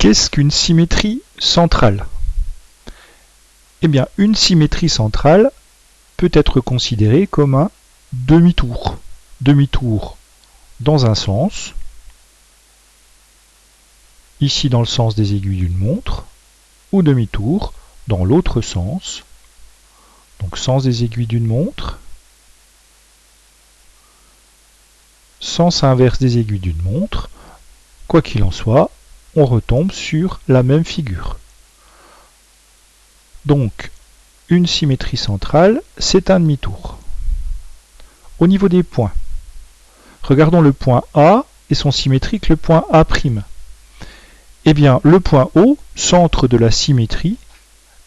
Qu'est-ce qu'une symétrie centrale? Eh bien, une symétrie centrale peut être considérée comme un demi-tour. Demi-tour dans un sens, ici dans le sens des aiguilles d'une montre, ou demi-tour dans l'autre sens, donc sens des aiguilles d'une montre, sens inverse des aiguilles d'une montre. Quoi qu'il en soit, on retombe sur la même figure. Donc, une symétrie centrale, c'est un demi-tour. Au niveau des points, regardons le point A et son symétrique, le point A'. Eh bien, le point O, centre de la symétrie,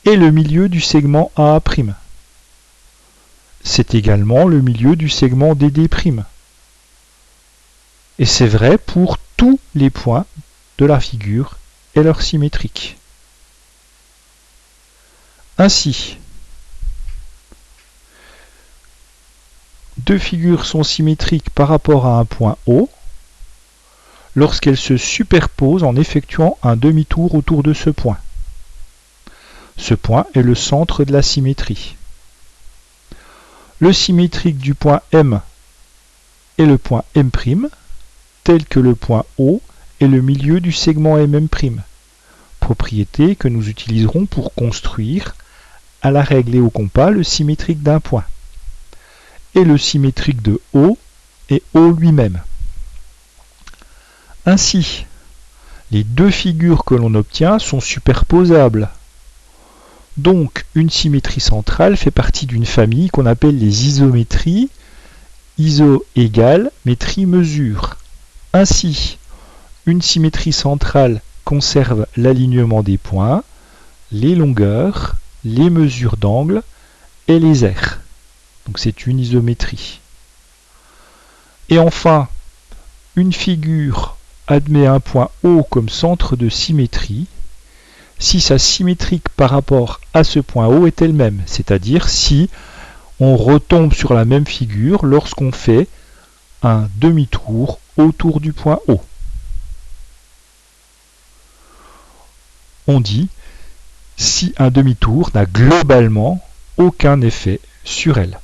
est le milieu du segment AA'. C'est également le milieu du segment DD'. Et c'est vrai pour tous les points de la figure et leur symétrique. Ainsi, deux figures sont symétriques par rapport à un point O lorsqu'elles se superposent en effectuant un demi-tour autour de ce point. Ce point est le centre de la symétrie. Le symétrique du point M est le point M', tel que le point O est le milieu du segment MM', propriété que nous utiliserons pour construire à la règle et au compas le symétrique d'un point. Et le symétrique de O est O lui-même. Ainsi, les deux figures que l'on obtient sont superposables. Donc, une symétrie centrale fait partie d'une famille qu'on appelle les isométries. Iso égale métrie mesure. Ainsi, une symétrie centrale conserve l'alignement des points, les longueurs, les mesures d'angle et les aires. Donc c'est une isométrie. Et enfin, une figure admet un point O comme centre de symétrie si sa symétrique par rapport à ce point O est elle-même, c'est-à-dire si on retombe sur la même figure lorsqu'on fait un demi-tour autour du point O. On dit si un demi-tour n'a globalement aucun effet sur elle.